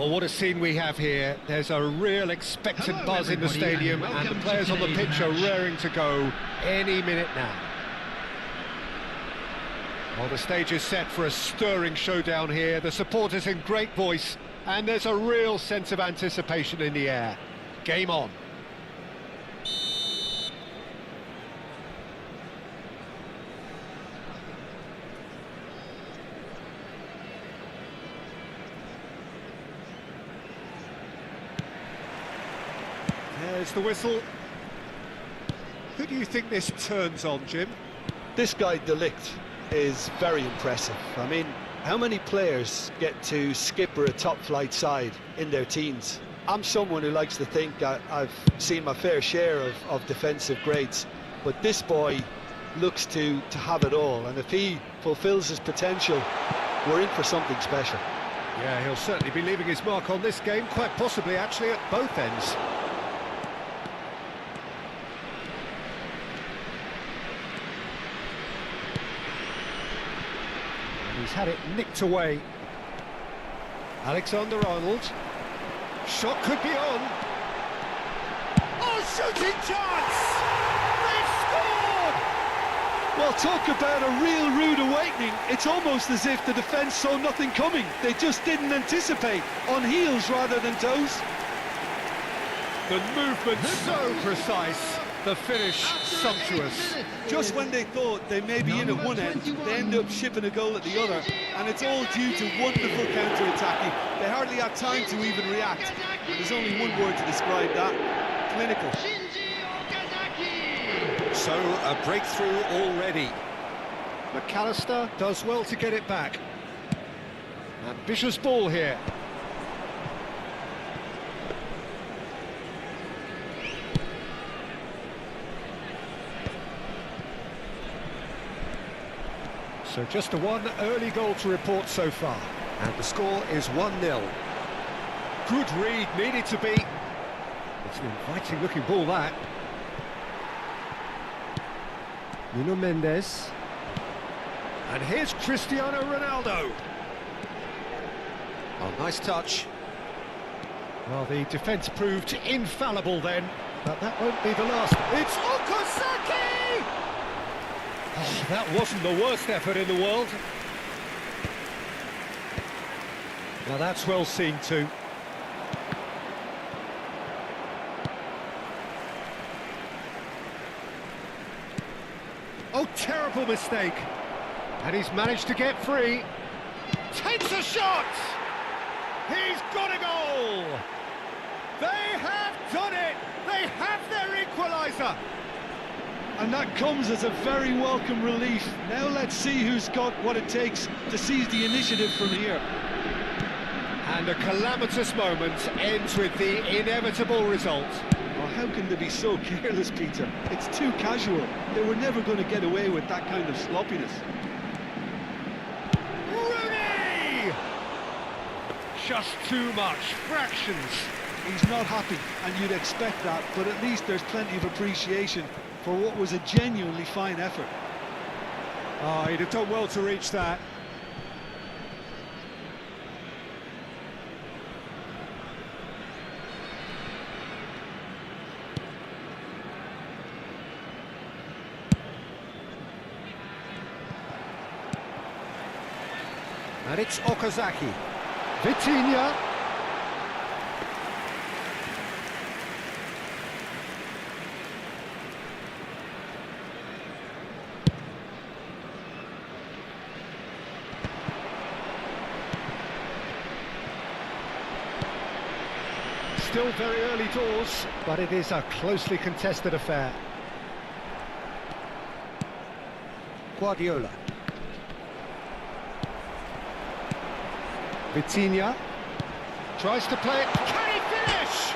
Well, what a scene we have here. There's a real expectant buzz in the stadium, and the players on the pitch are raring to go any minute now. Well, the stage is set for a stirring showdown here. The supporters in great voice, and there's a real sense of anticipation in the air. Game on. There's the whistle. Who do you think this turns on, Jim? This guy, De Ligt, is very impressive. I mean, how many players get to skipper a top-flight side in their teens? I'm someone who likes to think I've seen my fair share of defensive greats, but this boy looks to have it all, and if he fulfills his potential, we're in for something special. Yeah, he'll certainly be leaving his mark on this game, quite possibly actually at both ends. He's had it nicked away. Alexander-Arnold. Shot could be on. Oh, shooting chance! They've scored! Well, talk about a real rude awakening. It's almost as if the defence saw nothing coming. They just didn't anticipate, on heels rather than toes. The movement so precise. The finish sumptuous. Just when they thought they may be in at one end, they end up shipping a goal at the other, and it's all due to wonderful counter-attacking. They hardly had time to even react. There's only one word to describe that: clinical. So, a breakthrough already. McAllister does well to get it back. Ambitious ball here. So just one early goal to report so far. And the score is 1-0. Good read, needed to be. It's an inviting looking ball, that. Nuno Mendes. And here's Cristiano Ronaldo. Oh, nice touch. Well, the defence proved infallible then, but that won't be the last. It's Okazaki! Oh, that wasn't the worst effort in the world. Now that's well seen too. Oh, terrible mistake. And he's managed to get free. Takes a shot! He's got a goal! They have done it! They have their equaliser! And that comes as a very welcome relief. Now let's see who's got what it takes to seize the initiative from here. And a calamitous moment ends with the inevitable result. Oh, how can they be so careless, Peter? It's too casual. They were never going to get away with that kind of sloppiness. Rooney! Just too much, fractions. He's not happy, and you'd expect that, but at least there's plenty of appreciation for what was a genuinely fine effort. Oh, he'd have done well to reach that. And it's Okazaki. Vitinha. Still very early doors, but it is a closely contested affair. Guardiola. Vitinha tries to play it. Can he finish?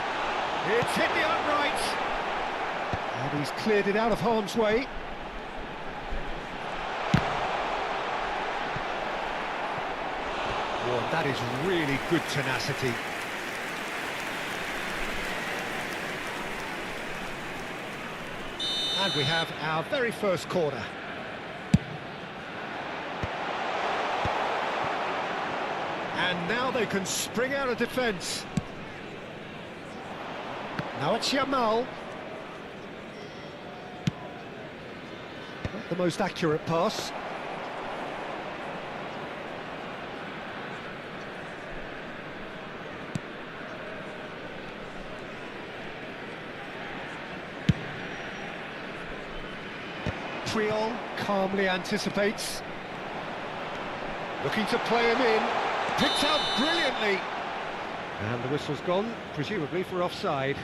It's hit the upright. And he's cleared it out of harm's way. Oh, that is really good tenacity. And we have our very first corner. And now they can spring out of defence. Now it's Yamal. Not the most accurate pass. Triol calmly anticipates. Looking to play him in. Picked out brilliantly. And the whistle's gone, presumably for offside.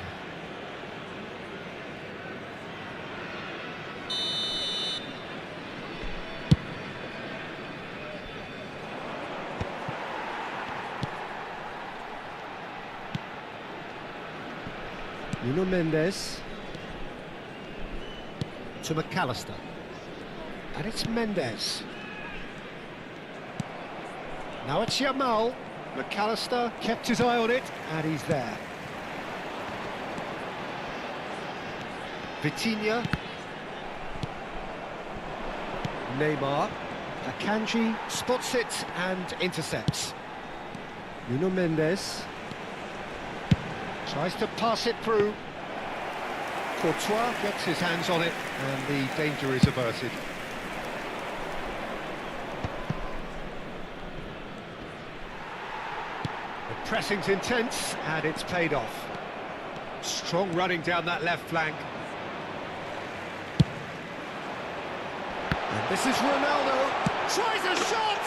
Nuno Mendes to McAllister, and it's Mendes. Now it's Yamal. McAllister kept his eye on it, and he's there. Vitinha. Neymar. Akanji spots it and intercepts. Nuno Mendes tries to pass it through. Courtois gets his hands on it, and the danger is averted. The pressing's intense, and it's paid off. Strong running down that left flank. And this is Ronaldo. Tries a shot!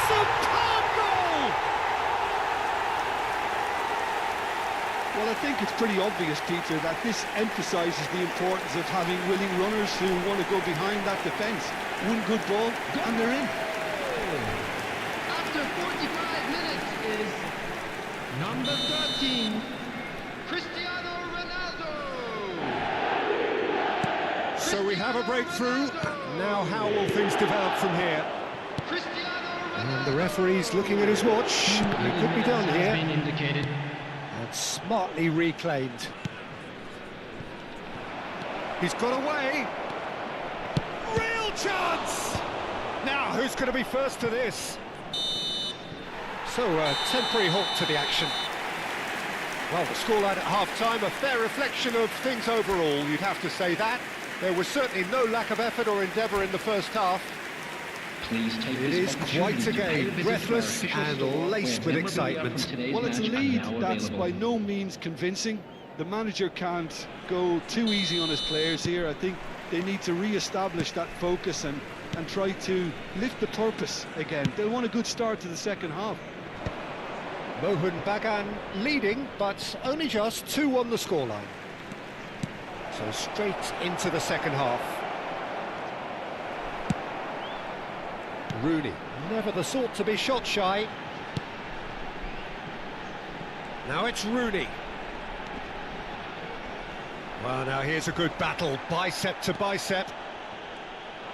Superb goal! Well, I think it's pretty obvious, Peter, that this emphasises the importance of having willing runners who want to go behind that defence. One good ball, and they're in. After 45 minutes is number 13, Cristiano Ronaldo. So we have a breakthrough. Now how will things develop from here? And the referee's looking at his watch. It could be done here. Been indicated. And smartly reclaimed. He's got away. Real chance! Now, who's going to be first to this? So, a temporary halt to the action. Well, the scoreline at half-time, a fair reflection of things overall, you'd have to say that. There was certainly no lack of effort or endeavour in the first half. Please take It is quite a game, breathless and laced with excitement. Well, it's a lead that's by no means convincing. The manager can't go too easy on his players here. I think they need to re-establish that focus and try to lift the purpose again. They'll want a good start to the second half. Mohun Bagan leading, but only just 2 on the scoreline. So straight into the second half. Rooney, never the sort to be shot shy. Now it's Rooney. Well, now here's a good battle, bicep to bicep.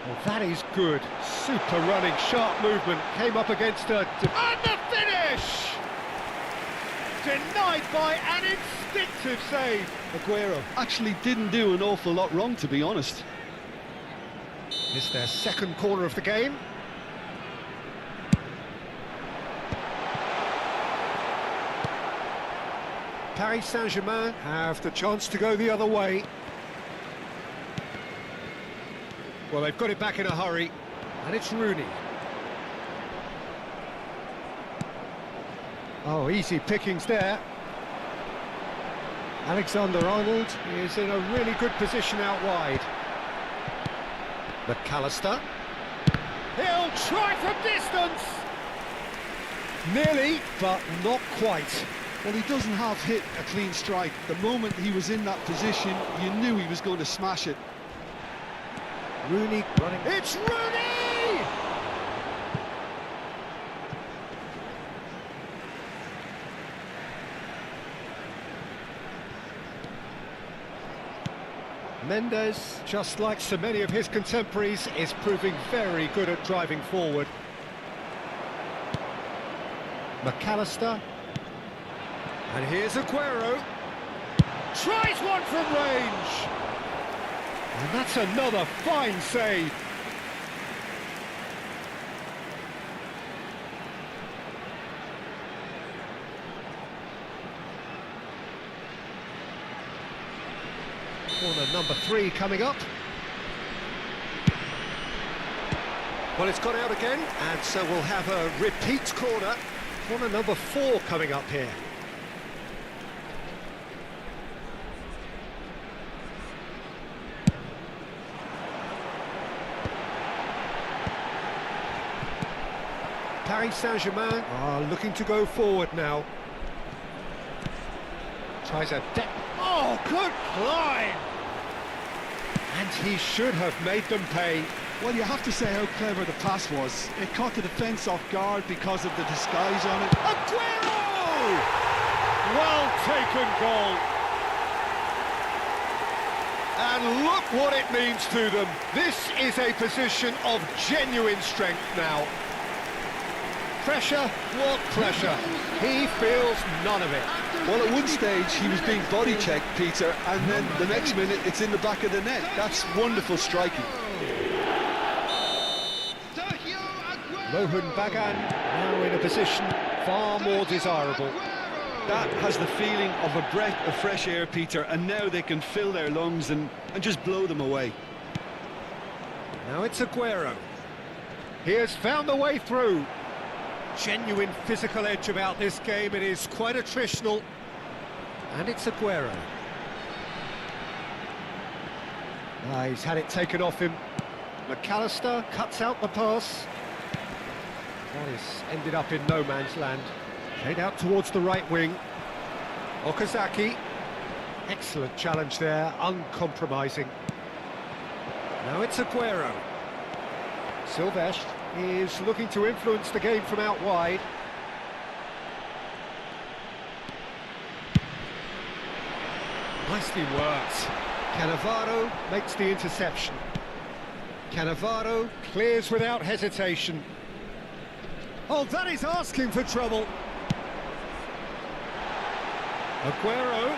Well, that is good. Super running, sharp movement. Came up against a... And the finish! Denied by an instinctive save. Aguero actually didn't do an awful lot wrong, to be honest. It's their second corner of the game. Paris Saint-Germain have the chance to go the other way. Well, they've got it back in a hurry, and it's Rooney. Oh, easy pickings there. Alexander-Arnold is in a really good position out wide. McAllister. He'll try from distance! Nearly, but not quite. Well, he doesn't have hit a clean strike. The moment he was in that position, you knew he was going to smash it. Rooney running. It's Rooney! Mendes, just like so many of his contemporaries, is proving very good at driving forward. McAllister. And here's Aguero. Tries one from range. And that's another fine save. number 3 coming up. Well, it's gone out again, and so we'll have a repeat corner. Corner number 4 coming up here. Paris Saint-Germain are looking to go forward now. Tries a oh, good climb! And he should have made them pay. Well, you have to say how clever the pass was. It caught the defence off guard because of the disguise on it. Aguero! Well taken goal. And look what it means to them. This is a position of genuine strength now. Pressure, what pressure? He feels none of it. Well, at one stage he was being body checked, Peter, and then the next minute it's in the back of the net. That's wonderful striking. Mohan Bagan now in a position far more desirable. That has the feeling of a breath of fresh air, Peter, and now they can fill their lungs and just blow them away. Now it's Aguero. He has found the way through. Genuine physical edge about this game. It is quite attritional. And it's Aguero. He's had it taken off him. McAllister cuts out the pass. That is ended up in no man's land. Played out towards the right wing. Okazaki. Excellent challenge there, uncompromising. Now it's Aguero. Silvestre is looking to influence the game from out wide. Nicely worked. Cannavaro makes the interception. Cannavaro clears without hesitation. Oh, that is asking for trouble. Aguero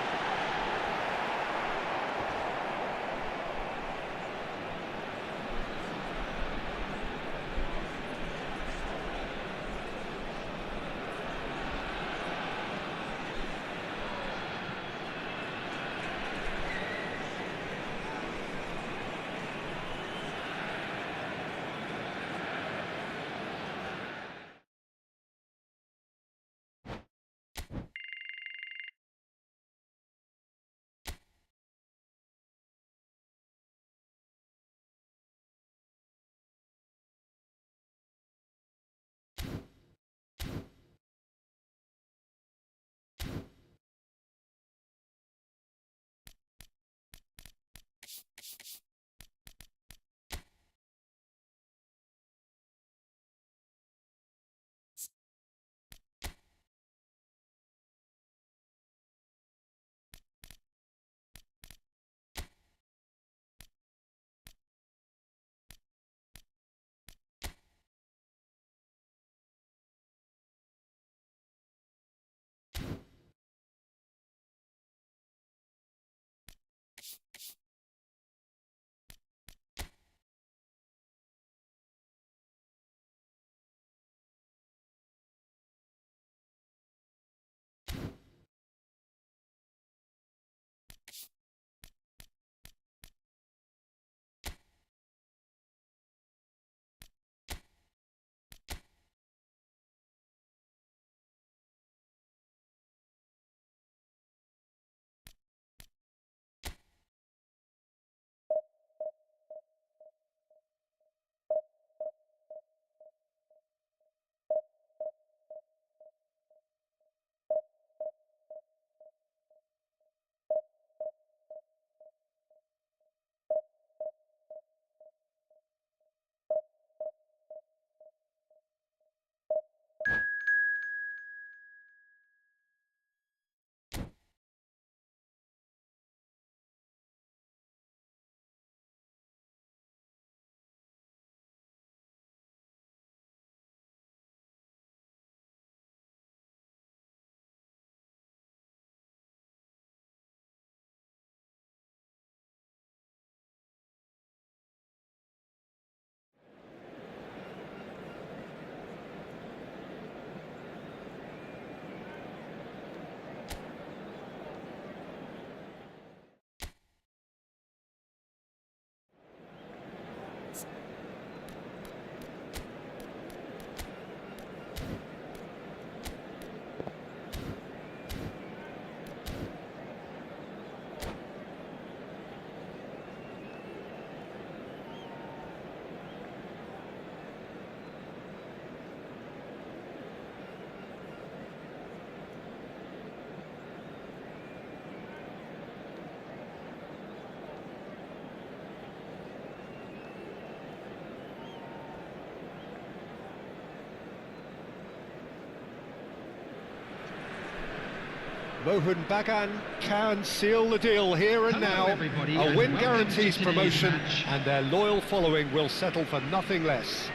Mohun Bagan can seal the deal here and Hello, now. everybody, A and win welcome guarantees to today's promotion, match. and their loyal following will settle for nothing less.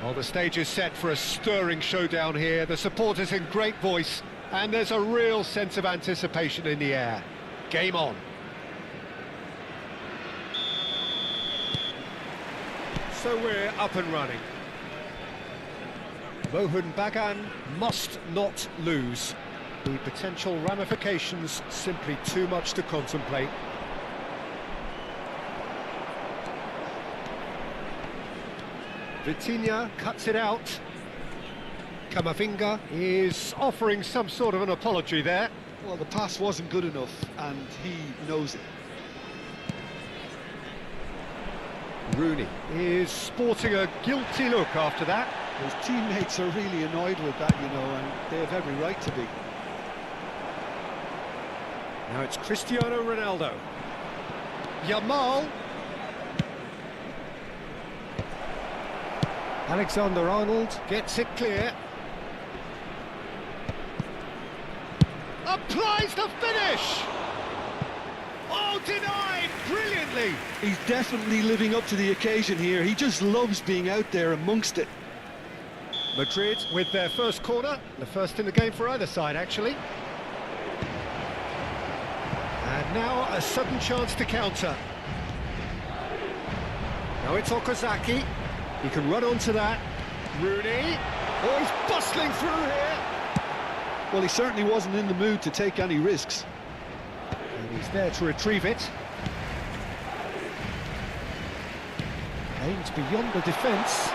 Well, the stage is set for a stirring showdown here. The supporters in great voice, and there's a real sense of anticipation in the air. Game on. So we're up and running. Mohun Bagan must not lose. The potential ramifications simply too much to contemplate. Vitinha cuts it out. Kamavinga is offering some sort of an apology there. Well, the pass wasn't good enough, and he knows it. Rooney is sporting a guilty look after that. His teammates are really annoyed with that, you know, and they have every right to be. Now it's Cristiano Ronaldo. Yamal. Alexander-Arnold gets it clear. Applies the finish! Oh, denied brilliantly! He's definitely living up to the occasion here. He just loves being out there amongst it. Madrid with their first corner, the first in the game for either side, actually. And now a sudden chance to counter. Now it's Okazaki. He can run onto that. Rooney. Oh, he's bustling through here. Well, he certainly wasn't in the mood to take any risks. And he's there to retrieve it. Aimed beyond the defence.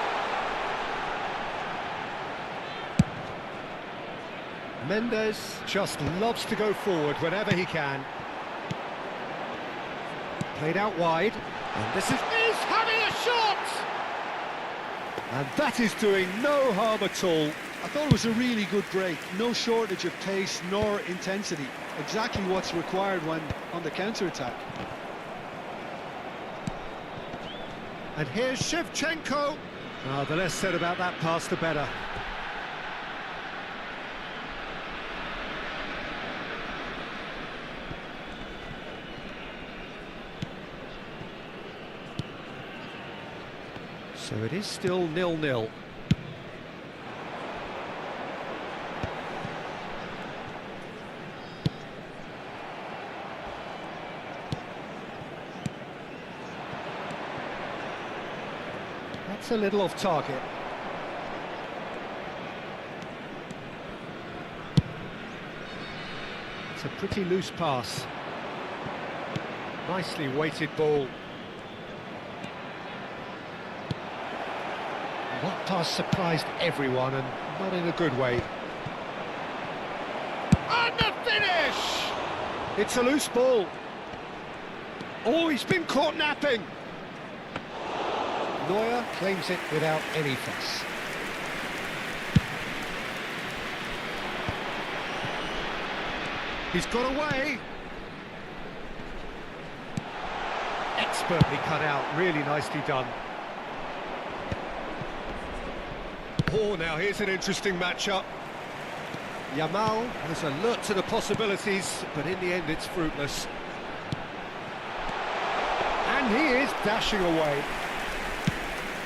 Mendes just loves to go forward whenever he can. Played out wide. And this is having a shot! And that is doing no harm at all. I thought it was a really good break. No shortage of pace nor intensity. Exactly what's required when on the counter-attack. And here's Shevchenko. Ah, the less said about that pass, the better. So it is still 0-0. That's a little off target. It's a pretty loose pass. Nicely weighted ball. That pass surprised everyone, and not in a good way. And the finish! It's a loose ball. Oh, he's been caught napping. Neuer claims it without any fuss. He's got away. Expertly cut out, really nicely done. Oh, now here's an interesting matchup. Yamal is alert to the possibilities, but in the end it's fruitless. And he is dashing away.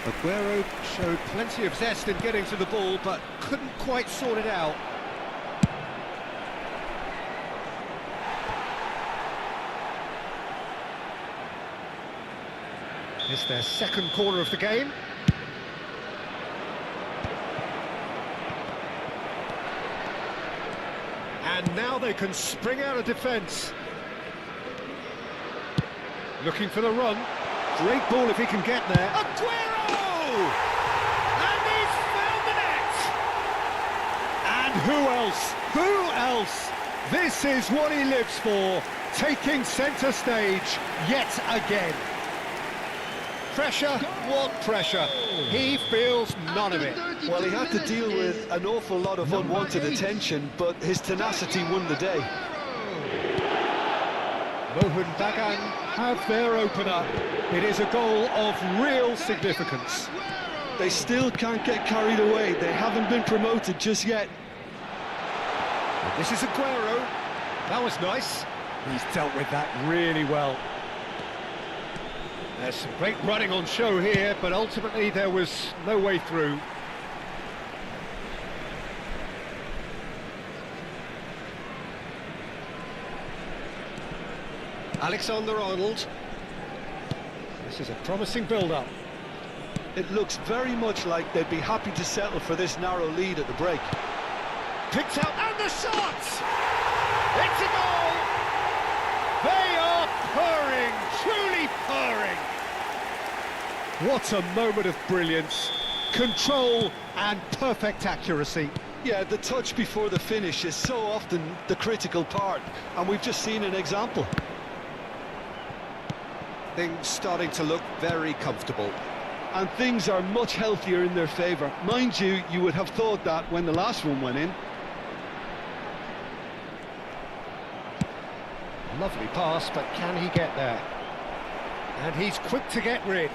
Aguero showed plenty of zest in getting to the ball, but couldn't quite sort it out. It's their second corner of the game. And now they can spring out of defence. Looking for the run. Great ball if he can get there. Aguero! And he's found the net! And who else? Who else? This is what he lives for, taking centre stage yet again. Pressure? What pressure? He feels none of it. Well, he had to deal with an awful lot of unwanted attention, but his tenacity won the day. Mohun Bagan have their opener. It is a goal of real significance. They still can't get carried away. They haven't been promoted just yet. And this is Aguero. That was nice. He's dealt with that really well. There's some great running on show here, but ultimately there was no way through. Alexander-Arnold. This is a promising build-up. It looks very much like they'd be happy to settle for this narrow lead at the break. Picked out, and the shot! It's a goal! They are purring, truly purring. What a moment of brilliance, control and perfect accuracy. Yeah, the touch before the finish is so often the critical part, and we've just seen an example. Things starting to look very comfortable. And things are much healthier in their favour. Mind you, you would have thought that when the last one went in. Lovely pass, but can he get there? And he's quick to get rid.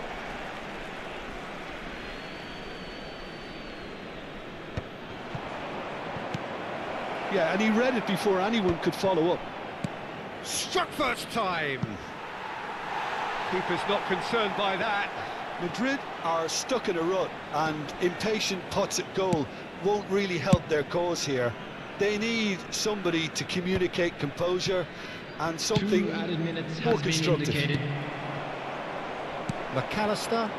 Yeah, and he read it before anyone could follow up. Struck first time. Keeper's not concerned by that. Madrid are stuck in a rut, and impatient putts at goal won't really help their cause here. They need somebody to communicate composure and something 2 added minutes more has been constructive. indicated. McAllister.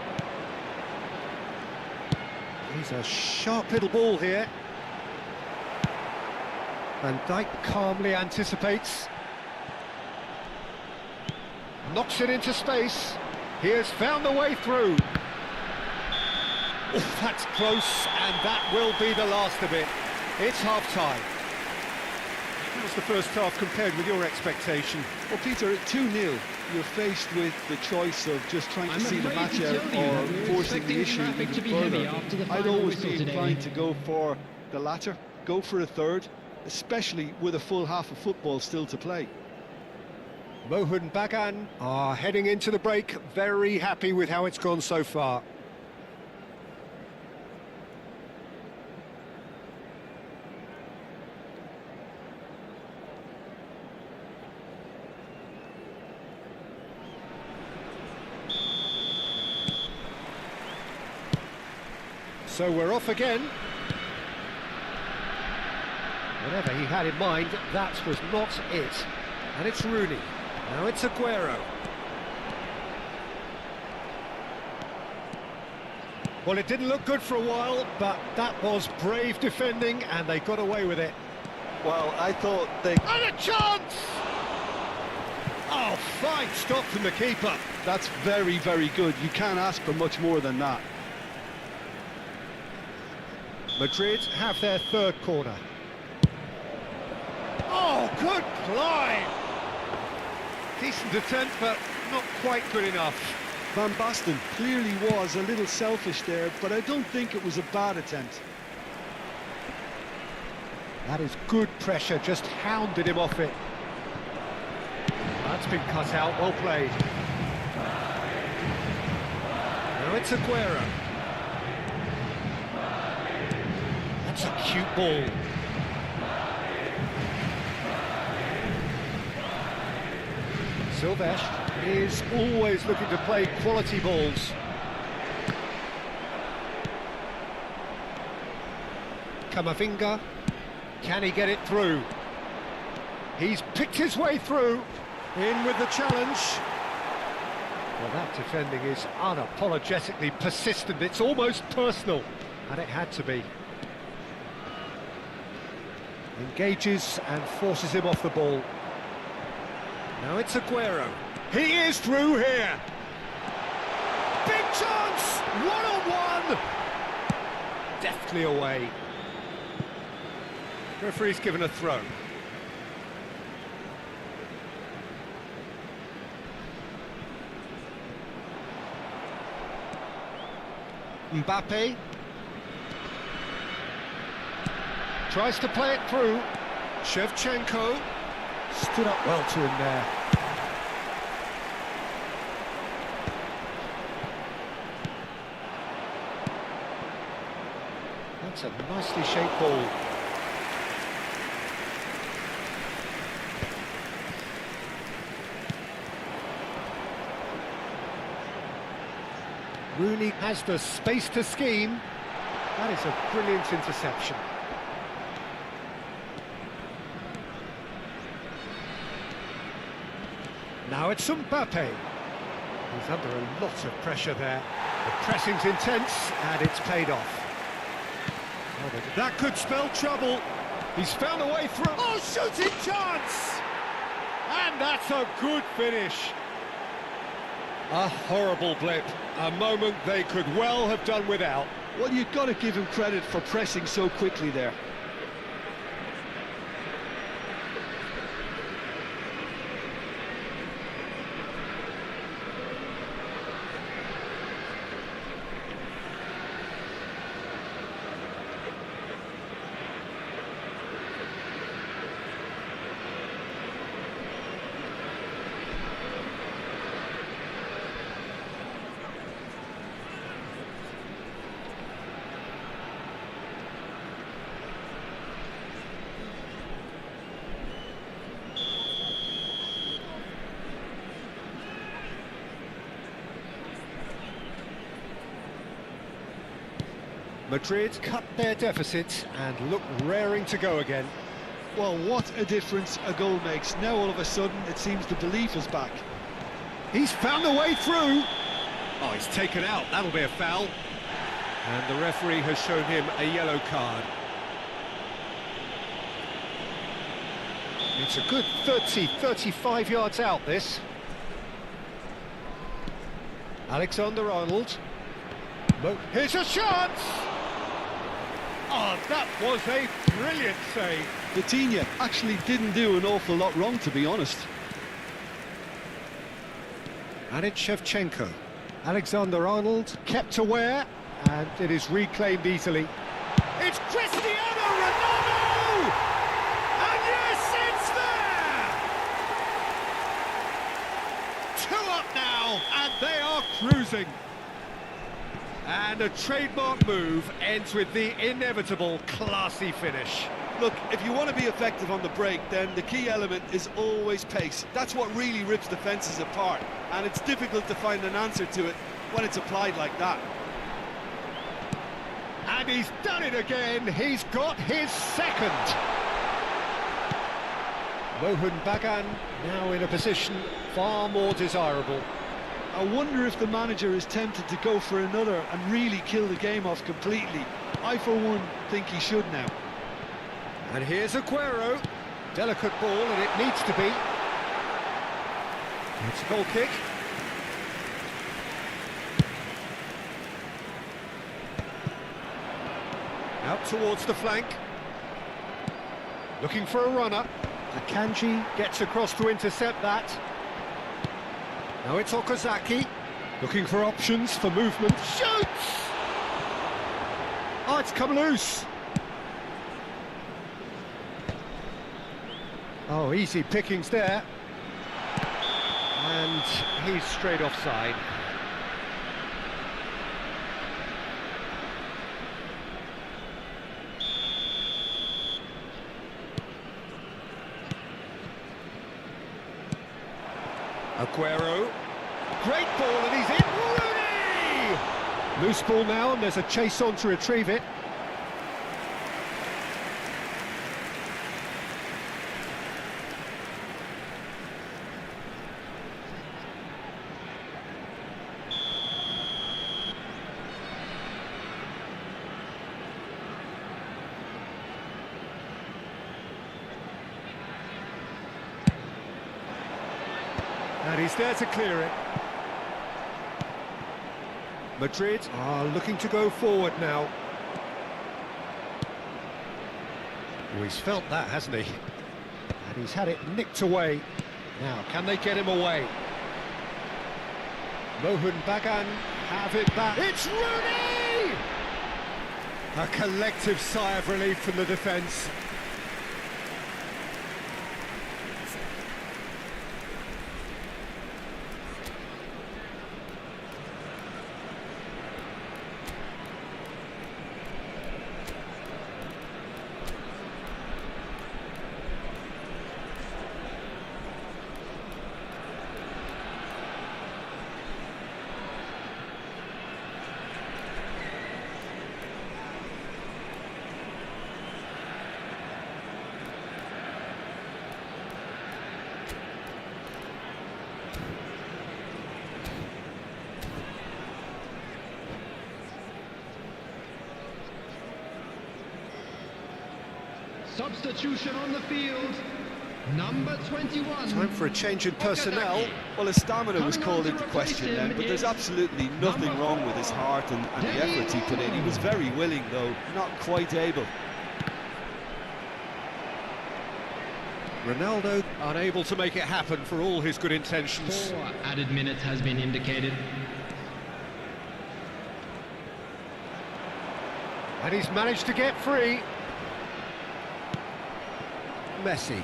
He's a sharp little ball here. Van Dijk calmly anticipates. Knocks it into space. He has found the way through. Oh, that's close, and that will be the last of it. It's half-time. How was the first half compared with your expectation? Well, Peter, at 2-0, you're faced with the choice of just trying to I'm see the afraid match to out tell you that or we're forcing the expecting issue traffic even to be heavy further. after the I'd final always whistle be today. inclined to go for the latter, go for a third, especially with a full half of football still to play. Mohun Bagan are heading into the break, very happy with how it's gone so far. So we're off again. Whatever he had in mind, that was not it. And it's Rooney. Now it's Aguero. Well, it didn't look good for a while, but that was brave defending, and they got away with it. Well, I thought they... And a chance! Oh, fine stop from the keeper. That's very, very good. You can't ask for much more than that. Madrid have their third corner. Oh, good climb! Decent attempt, but not quite good enough. Van Basten clearly was a little selfish there, but I don't think it was a bad attempt. That is good pressure, just hounded him off it. That's been cut out, well played. Now it's Aguero. That's a cute ball. Silvestre is always looking to play quality balls. Camavinga, can he get it through? He's picked his way through, in with the challenge. Well, that defending is unapologetically persistent, it's almost personal, and it had to be. Engages and forces him off the ball. Now it's Aguero. He is through here. Big chance! One-on-one! Deftly away. Referee's given a throw. Mbappe. Tries to play it through. Shevchenko. Stood up well to him there. That's a nicely shaped ball. Rooney has the space to scheme. That is a brilliant interception. Now it's Mbappe. He's under a lot of pressure there. The pressing's intense, and it's paid off. Oh, that could spell trouble. He's found a way through. Oh, shooting chance! And that's a good finish. A horrible blip. A moment they could well have done without. Well, you've got to give him credit for pressing so quickly there. Madrid cut their deficit and look raring to go again. Well, what a difference a goal makes. Now all of a sudden it seems the belief is back. He's found a way through. Oh, he's taken out. That'll be a foul. And the referee has shown him a yellow card. It's a good 35 yards out, this. Alexander-Arnold. Here's a chance! Oh, that was a brilliant save. Vitinha actually didn't do an awful lot wrong, to be honest. And it's Shevchenko. Alexander-Arnold kept aware, and it is reclaimed easily. It's Cristiano Ronaldo! And yes, it's there! 2 up now, and they are cruising. And a trademark move ends with the inevitable classy finish. Look, if you want to be effective on the break, then the key element is always pace. That's what really rips defences apart, and it's difficult to find an answer to it when it's applied like that. And he's done it again. He's got his second. Mohun Bagan now in a position far more desirable. I wonder if the manager is tempted to go for another and really kill the game off completely. I, for one, think he should now. And here's Aguero. Delicate ball, and it needs to be. It's a goal kick. Out towards the flank. Looking for a runner. Akanji gets across to intercept that. Now it's Okazaki, looking for options for movement. Shoots! Oh, it's come loose. Oh, easy pickings there. And he's straight offside. Aguero, great ball, and he's in. Rooney! Loose ball now, and there's a chase on to retrieve it. And he's there to clear it. Madrid are looking to go forward now. Oh, he's felt that, hasn't he? And he's had it nicked away. Now, can they get him away? Mohun Bagan have it back. It's Rooney! A collective sigh of relief from the defence. substitution on the field. Number 21. Time for a change in personnel. Well, his stamina was called into question then, but there's absolutely nothing wrong with his heart and the efforts he put in. He was very willing, though, not quite able. Ronaldo unable to make it happen for all his good intentions. 4 added minutes has been indicated. And he's managed to get free. Messi.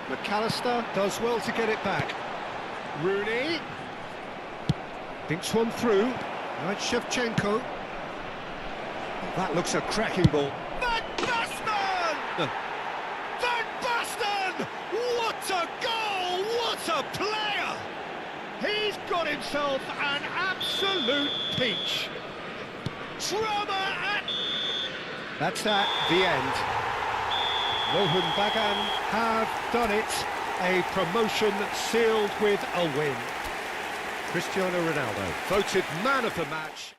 McAllister does well to get it back. Rooney. Dinks one through. Right, Shevchenko. That looks a cracking ball. Van Basten! Van Basten! What a goal! What a player! He's got himself an absolute peach. Drama at... That's that, the end. Mohun Bagan have done it. A promotion sealed with a win. Cristiano Ronaldo voted man of the match.